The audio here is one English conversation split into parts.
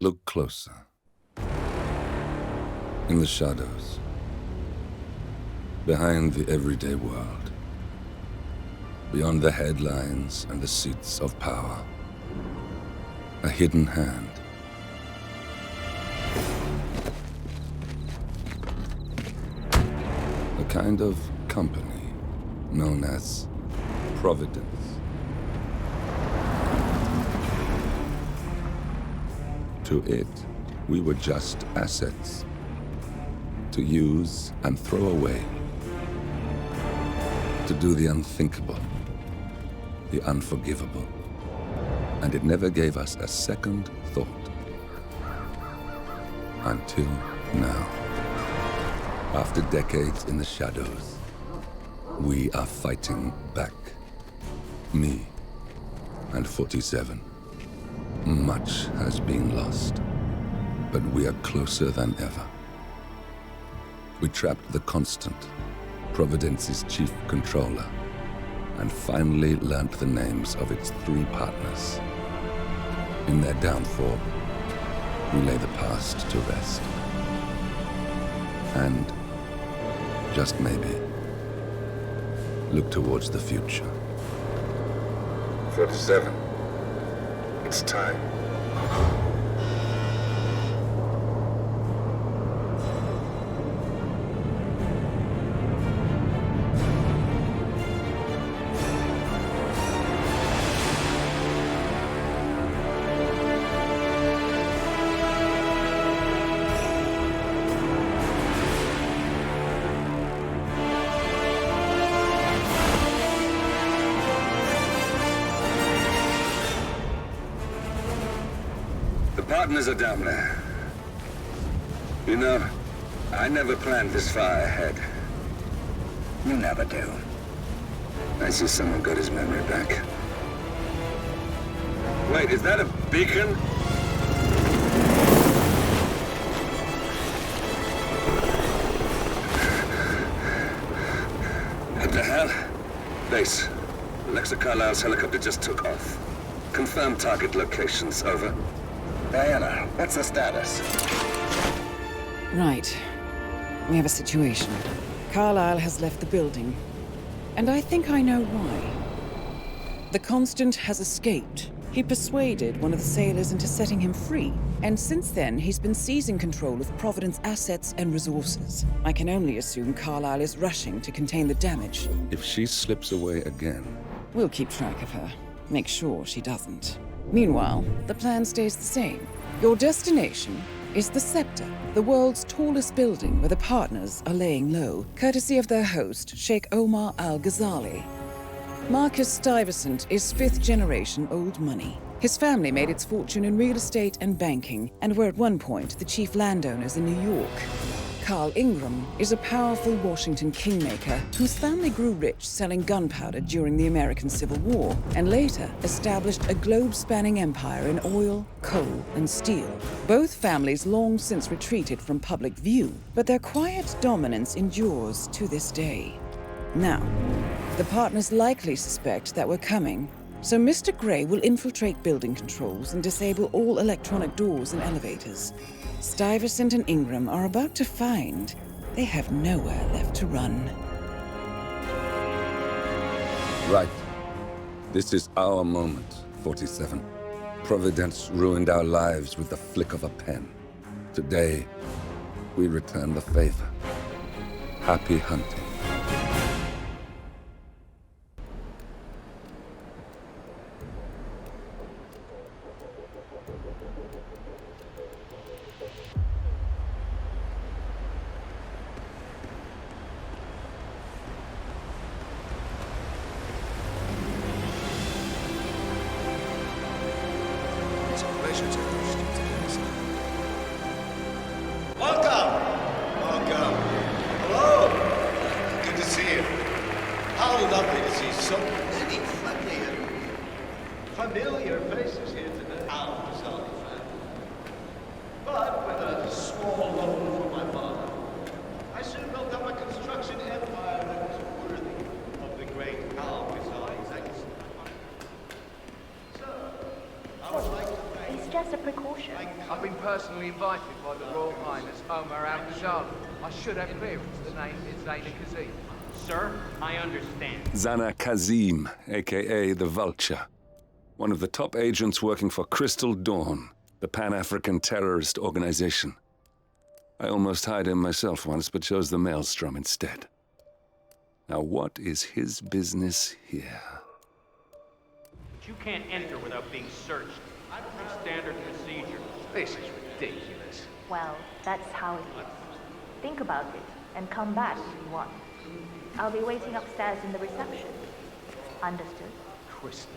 Look closer. In the shadows. Behind the everyday world. Beyond the headlines and the seats of power. A hidden hand. A kind of company known as Providence. To it, we were just assets. To use and throw away. To do the unthinkable. The unforgivable. And it never gave us a second thought. Until now. After decades in the shadows, we are fighting back. Me and 47. Much has been lost, but we are closer than ever. We trapped the Constant, Providence's chief controller, and finally learnt the names of its 3 partners. In their downfall, we lay the past to rest. And, just maybe, look towards the future. 47. It's time. Partners are down there. You know, I never planned this far ahead. You never do. I see someone got his memory back. Wait, is that a beacon? What the hell? Base. Alexa Carlisle's helicopter just took off. Confirm target locations, over. Diana, what's the status? Right. We have a situation. Carlisle has left the building. And I think I know why. The Constant has escaped. He persuaded one of the sailors into setting him free. And since then, he's been seizing control of Providence assets and resources. I can only assume Carlisle is rushing to contain the damage. If she slips away again... We'll keep track of her. Make sure she doesn't. Meanwhile, the plan stays the same. Your destination is the Scepter, the world's tallest building where the partners are laying low, courtesy of their host, Sheikh Omar Al-Ghazali. Marcus Stuyvesant is 5th-generation old money. His family made its fortune in real estate and banking, and were at one point the chief landowners in New York. Carl Ingram is a powerful Washington kingmaker whose family grew rich selling gunpowder during the American Civil War, and later established a globe-spanning empire in oil, coal, and steel. Both families long since retreated from public view, but their quiet dominance endures to this day. Now, the partners likely suspect that we're coming, so Mr. Grey will infiltrate building controls and disable all electronic doors and elevators. Stuyvesant and Ingram are about to find they have nowhere left to run. Right. This is our moment, 47. Providence ruined our lives with the flick of a pen. Today, we return the favor. Happy hunting. as a precaution. I've been personally invited by the Royal Highness Omar Al-Ghazali. I should have clearance. The name is Zaina Kazim. Sir, I understand. Zana Kazim, aka the Vulture. One of the top agents working for Crystal Dawn, the Pan-African terrorist organization. I almost hired him myself once, but chose the Maelstrom instead. Now what is his business here? But you can't enter without being searched. It's standard procedure. This is ridiculous. Well, that's how it is. Think about it, and come back if you want. I'll be waiting upstairs in the reception. Understood? Crystal.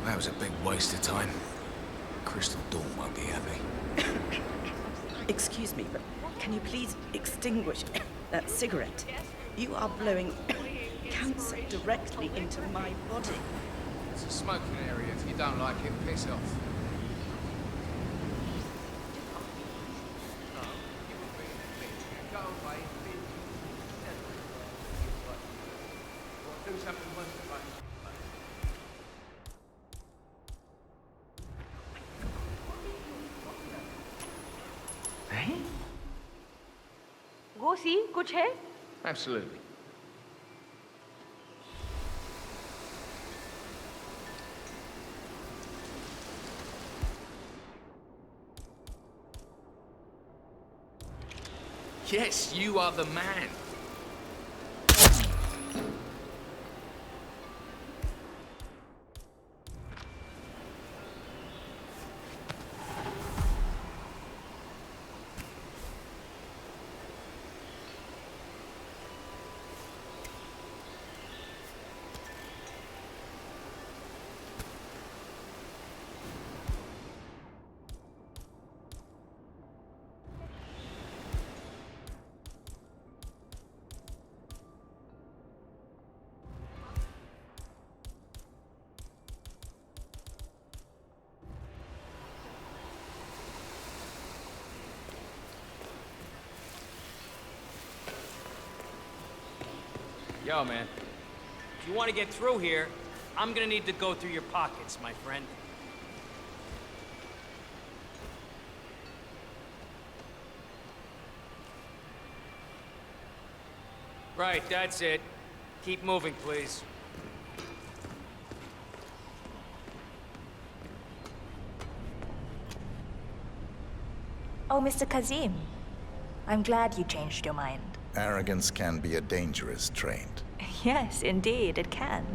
That was a big waste of time. Crystal Dawn won't be happy. Excuse me, but can you please extinguish that cigarette? You are blowing cancer directly into my body. It's a smoking area. If you don't like it, piss off. Go away. Do something worse than that. Go see, कुछ है? Absolutely. Yes, you are the man. Yo, man. If you want to get through here, I'm gonna need to go through your pockets, my friend. Right, that's it. Keep moving, please. Oh, Mr. Kazim. I'm glad you changed your mind. Arrogance can be a dangerous trait. Yes, indeed, it can.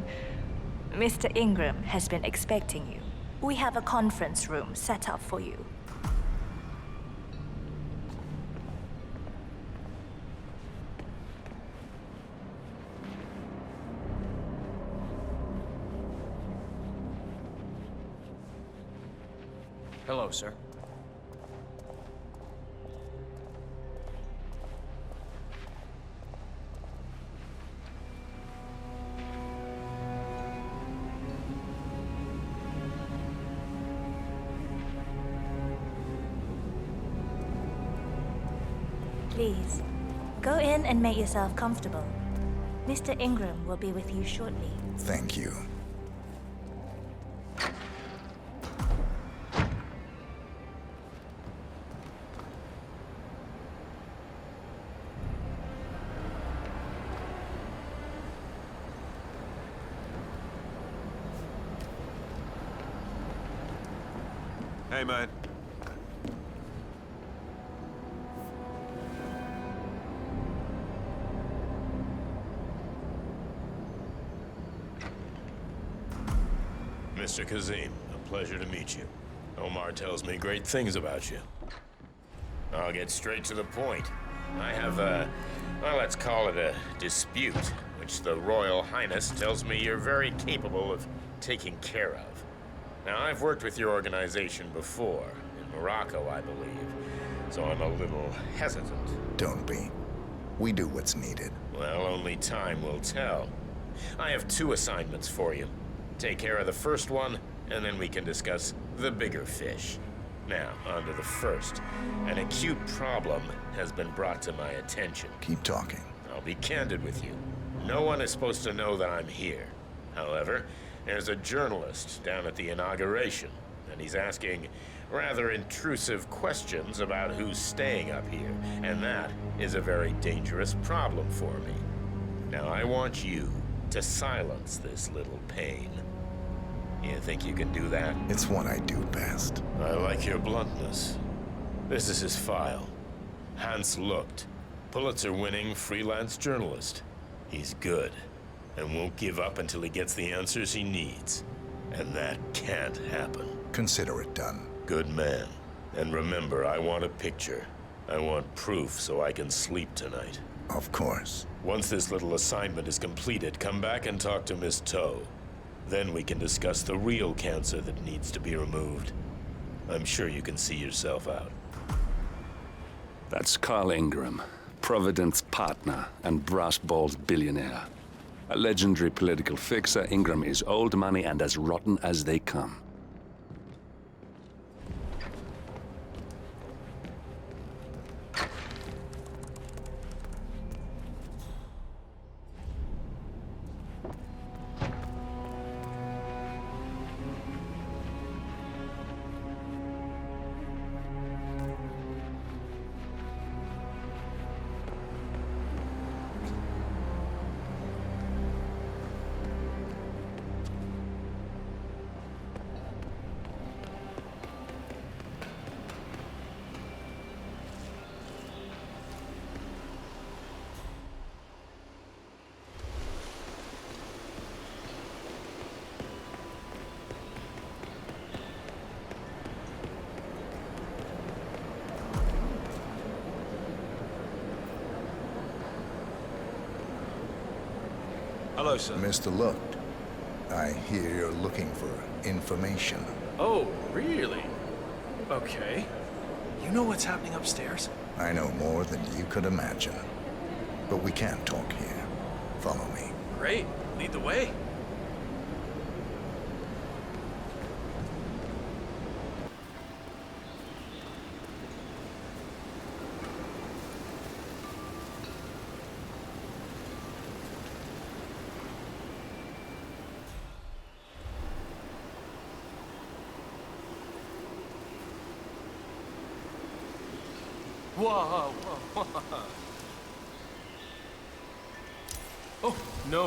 Mr. Ingram has been expecting you. We have a conference room set up for you. Hello, sir. Please, go in and make yourself comfortable. Mr. Ingram will be with you shortly. Thank you. Hey, man. Mr. Kazim, a pleasure to meet you. Omar tells me great things about you. I'll get straight to the point. I have well, let's call it a dispute, which the Royal Highness tells me you're very capable of taking care of. Now, I've worked with your organization before, in Morocco, I believe, so I'm a little hesitant. Don't be. We do what's needed. Well, only time will tell. I have 2 assignments for you. Take care of the first one, and then we can discuss the bigger fish. Now, on to the first. An acute problem has been brought to my attention. Keep talking. I'll be candid with you. No one is supposed to know that I'm here. However, there's a journalist down at the inauguration, and he's asking rather intrusive questions about who's staying up here, and that is a very dangerous problem for me. Now, I want you to silence this little pain. You think you can do that? It's what I do best. I like your bluntness. This is his file. Hans Lucht, Pulitzer-winning freelance journalist. He's good, and won't give up until he gets the answers he needs. And that can't happen. Consider it done. Good man. And remember, I want a picture. I want proof so I can sleep tonight. Of course. Once this little assignment is completed, come back and talk to Miss Toe. Then we can discuss the real cancer that needs to be removed. I'm sure you can see yourself out. That's Carl Ingram, Provident's partner and brass-balled billionaire. A legendary political fixer, Ingram is old money and as rotten as they come. Hello, sir. Mr. Lucht, I hear you're looking for information. Oh, really? Okay. You know what's happening upstairs? I know more than you could imagine. But we can't talk here. Follow me. Great. Lead the way. Whoa, whoa, whoa. Oh, no.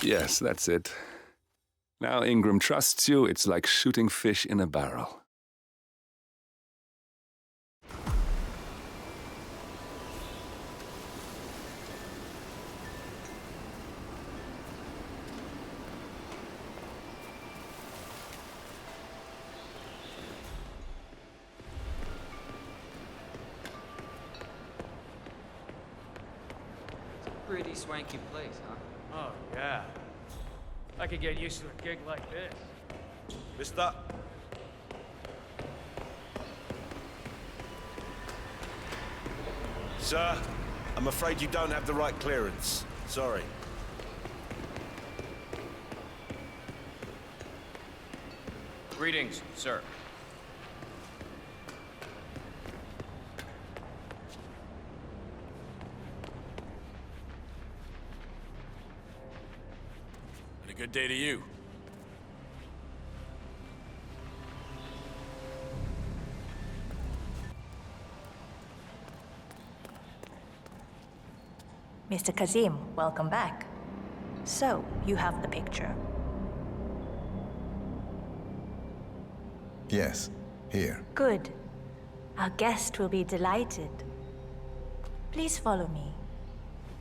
Yes, that's it. Now Ingram trusts you, it's like shooting fish in a barrel. It's a pretty swanky place, huh? Oh, yeah. I could get used to a gig like this. Mister? Sir, I'm afraid you don't have the right clearance. Sorry. Greetings, sir. And a good day to you. Mr. Kazim, welcome back. So, you have the picture. Yes, here. Good. Our guest will be delighted. Please follow me.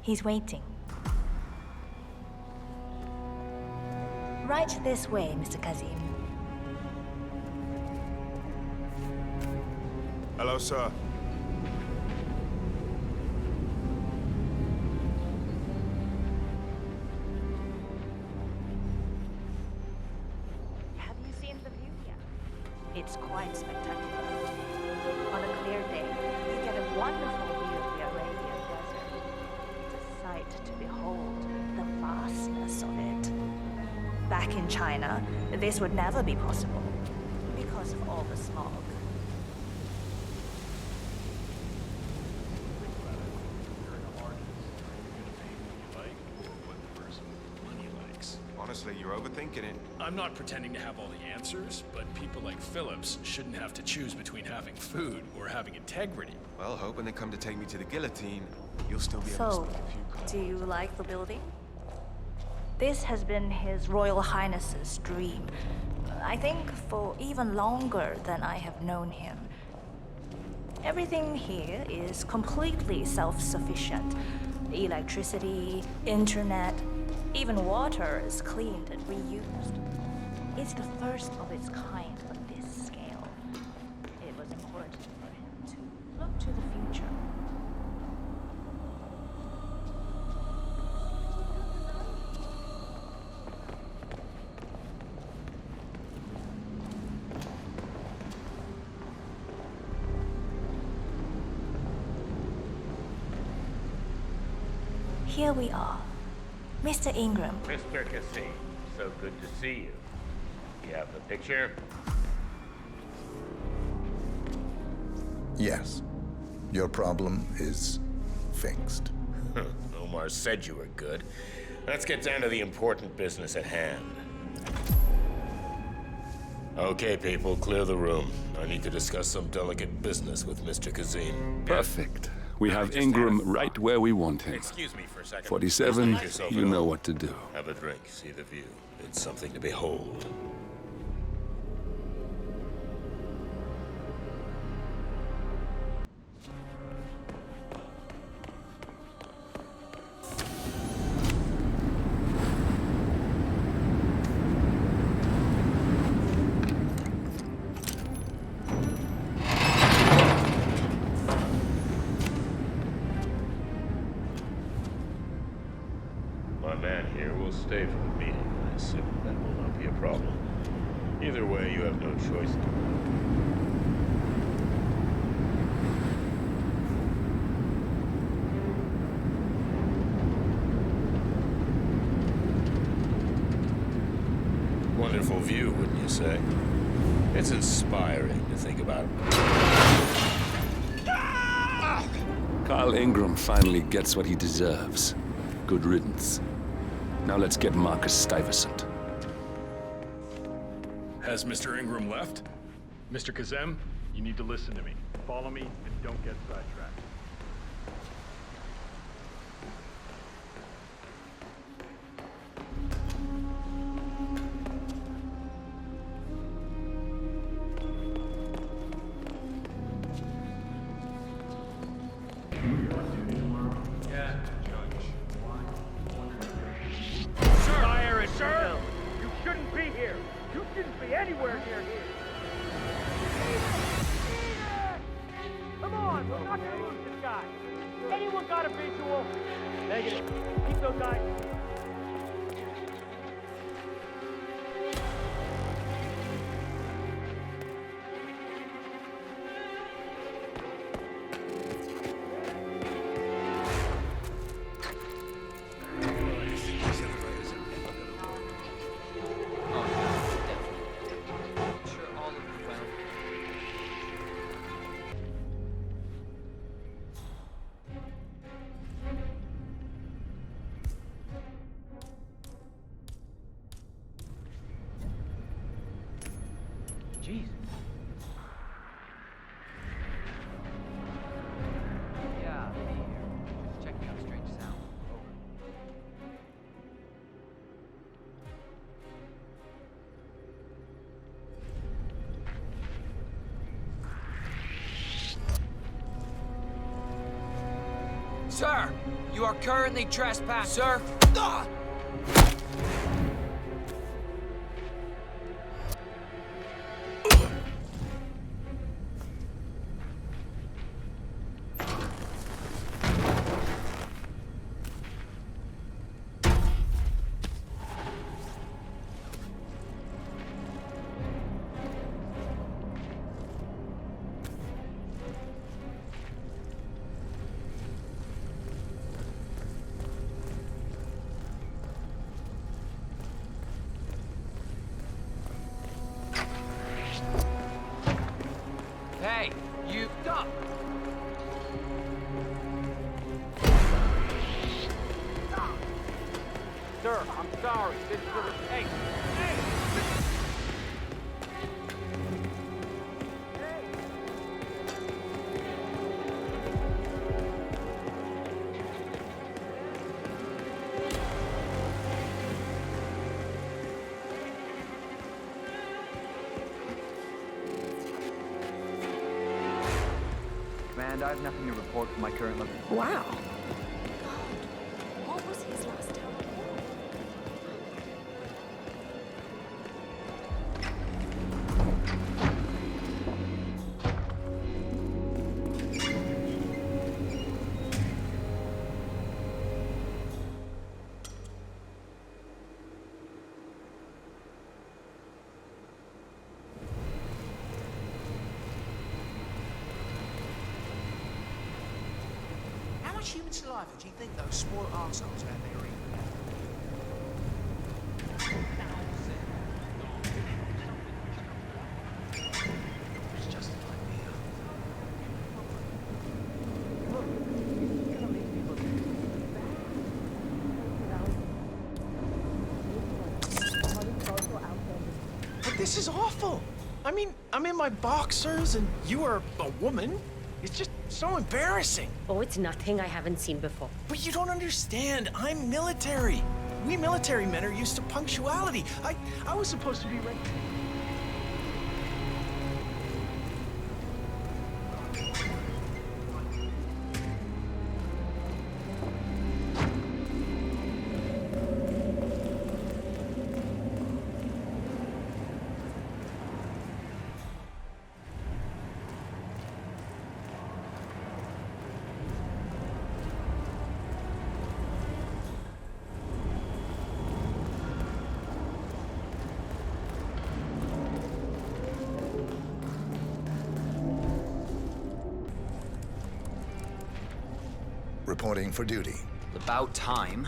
He's waiting. Right this way, Mr. Kazim. Hello, sir. Have you seen the view yet? It's quite spectacular. On a clear day, you get a wonderful view of the Arabian desert. It's a sight to behold, the vastness of it. Back in China, this would never be possible because of all the smog. Honestly, you're overthinking it. I'm not pretending to have all the answers, but people like Phillips shouldn't have to choose between having food or having integrity. Well, hope when they come to take me to the guillotine, you'll still be able to So, spot a few calls. do you like the building? This has been His Royal Highness's dream. I think for even longer than I have known him. Everything here is completely self-sufficient. Electricity, internet, even water is cleaned and reused. It's the first of its kind on this scale. It was important for him to look to the future. Here we are. Mr. Ingram. Mr. Cassie, so good to see you. You have the picture? Yes. Your problem is fixed. Omar said you were good. Let's get down to the important business at hand. Okay, people, clear the room. I need to discuss some delicate business with Mr. Kazim. Perfect. We have Ingram right where we want him. Excuse me for a second. 47, Make yourself you at know home. what to do. Have a drink, see the view. It's something to behold. My man here will stay for the meeting. I assume that will not be a problem. Either way, you have no choice. Wonderful view, wouldn't you say? It's inspiring to think about. Carl Ingram finally gets what he deserves. Good riddance. Now let's get Marcus Stuyvesant. Has Mr. Ingram left? Mr. Kazem, you need to listen to me. Follow me and don't get sidetracked. Sir, you shouldn't be here. You shouldn't be anywhere near here. Come on, we're not gonna lose this guy. Anyone got a visual? Negative. Keep those eyes. Jeez. Yeah, me here. Just checking out a strange sound. Over. Sir, you are currently trespassing. Sir. Ah! Hey, you stop! Sir, I'm sorry. This is a mistake. Hey! Command, I have nothing to report from my current level. Wow. What was his last time? How much human saliva do you think those spoiled arseholes out there eat? It's just like me. But this is awful. I mean, I'm in my boxers and you are a woman. It's just so embarrassing. Oh, it's nothing I haven't seen before. But you don't understand. I'm military. We military men are used to punctuality. I was supposed to be ready. Reporting for duty. About time.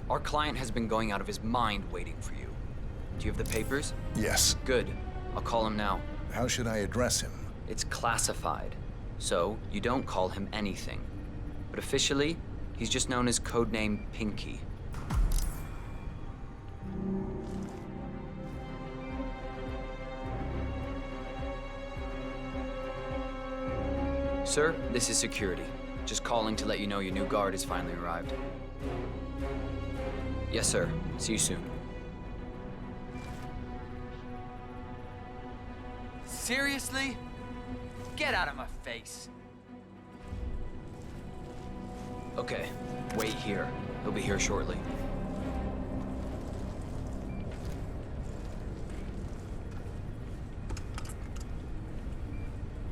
Our client has been going out of his mind waiting for you. Do you have the papers? Yes. Good. I'll call him now. How should I address him? It's classified, so you don't call him anything. But officially, he's just known as Codename Pinky. Sir, this is security. Just calling to let you know your new guard has finally arrived. Yes, sir. See you soon. Seriously? Get out of my face. Okay, wait here. He'll be here shortly.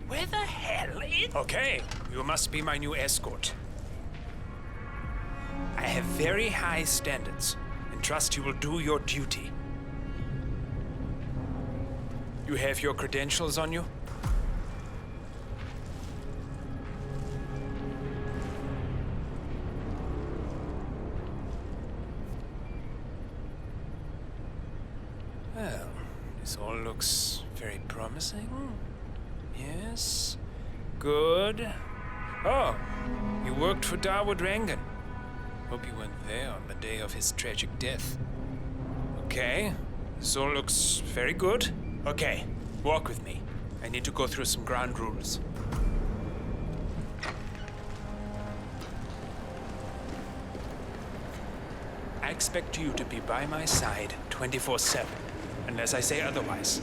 Where the hell is... Okay, you must be my new escort. I have very high standards, and trust you will do your duty. You have your credentials on you? Well, this all looks very promising. Yes. Good. Oh, you worked for Darwood Rangan. Hope you weren't there on the day of his tragic death. Okay, this all looks very good. Okay, walk with me. I need to go through some ground rules. I expect you to be by my side 24/7, unless I say otherwise.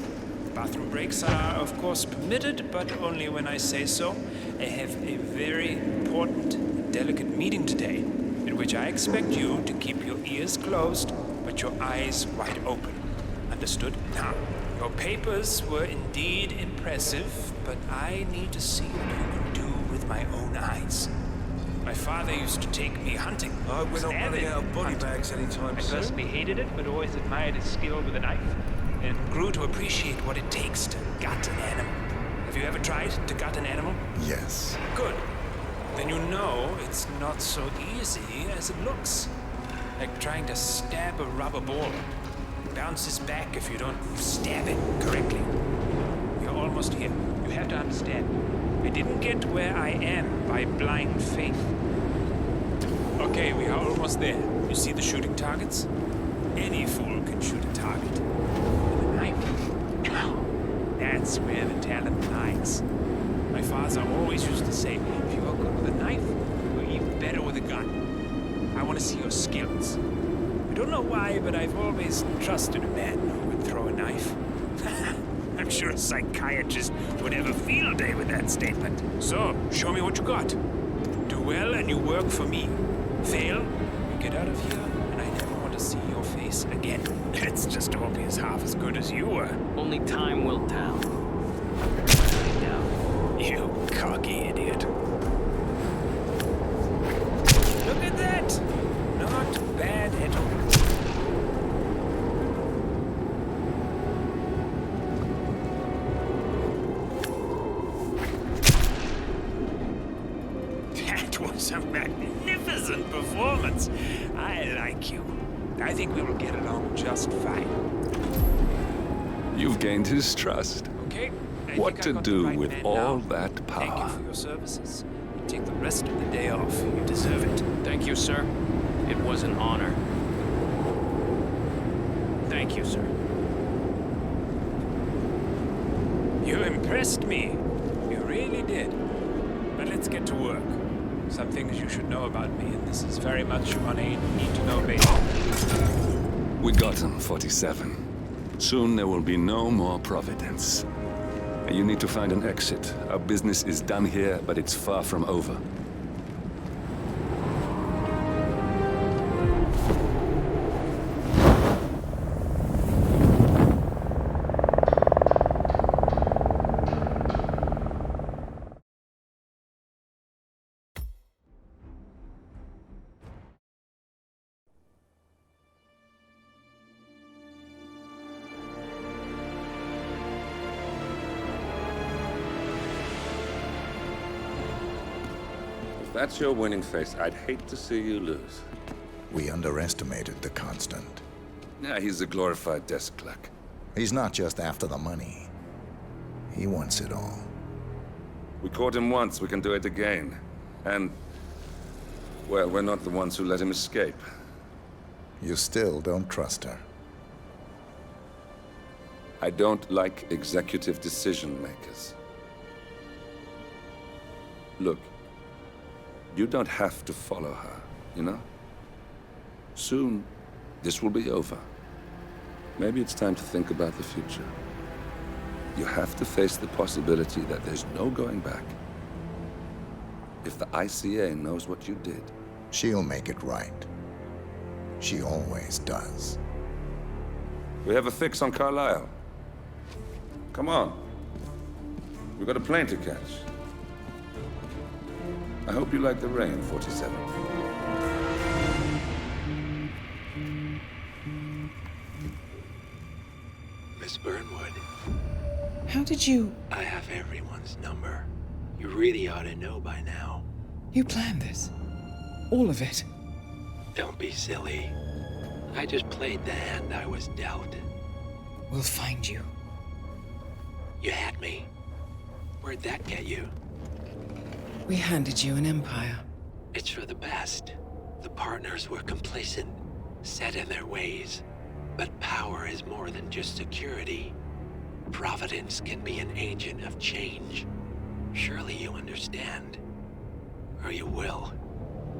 Bathroom breaks are, of course, permitted, but only when I say so. I have a very important and delicate meeting today, in which I expect you to keep your ears closed, but your eyes wide open. Understood? Now, your papers were indeed impressive, but I need to see what you can do with my own eyes. My father used to take me hunting. I hope we're not running out of body bags anytime I soon. personally hated it, but always admired his skill with a knife, and grew to appreciate what it takes to gut an animal. Have you ever tried to gut an animal? Yes. Good. Then you know it's not so easy as it looks. Like trying to stab a rubber ball. It bounces back if you don't stab it correctly. You're almost here. You have to understand. I didn't get where I am by blind faith. Okay, we are almost there. You see the shooting targets? Any fool can shoot a target. With a knife? That's where the talent lies. My father always used to say, if you are good with a knife, you're even better with a gun. I want to see your skills. I don't know why, but I've always trusted a man who would throw a knife. I'm sure a psychiatrist would have a field day with that statement. So, show me what you got. Do well and you work for me. Fail, you get out of here, and I never want to see your face again. Let's just hope he's half as good as you were. Only time will tell. You cocky idiot. Look at that! Not bad at all. That was a magnificent performance. I like you. I think we will get along just fine. You've gained his trust. Okay. What to do with all that Thank you power? for your services. Take the rest of the day off. You deserve it. Thank you, sir. It was an honor. Thank you, sir. You impressed me. You really did. But let's get to work. Some things you should know about me, and this is very much on a need-to-know basis. We got him, 47. Soon there will be no more Providence. And you need to find an exit. Our business is done here, but it's far from over. If that's your winning face, I'd hate to see you lose. We underestimated the Constant. Yeah, he's a glorified desk clerk. He's not just after the money. He wants it all. We caught him once, we can do it again. And, well, we're not the ones who let him escape. You still don't trust her. I don't like executive decision makers. Look, you don't have to follow her, you know? Soon, this will be over. Maybe it's time to think about the future. You have to face the possibility that there's no going back. If the ICA knows what you did, she'll make it right. She always does. We have a fix on Carlisle. Come on. We've got a plane to catch. I hope you like the rain, 47. Miss Burnwood. How did you... I have everyone's number. You really ought to know by now. You planned this? All of it? Don't be silly. I just played the hand I was dealt. We'll find you. You had me. Where'd that get you? We handed you an empire. It's for the best. The partners were complacent, set in their ways. But power is more than just security. Providence can be an agent of change. Surely you understand. Or you will.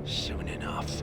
Soon enough.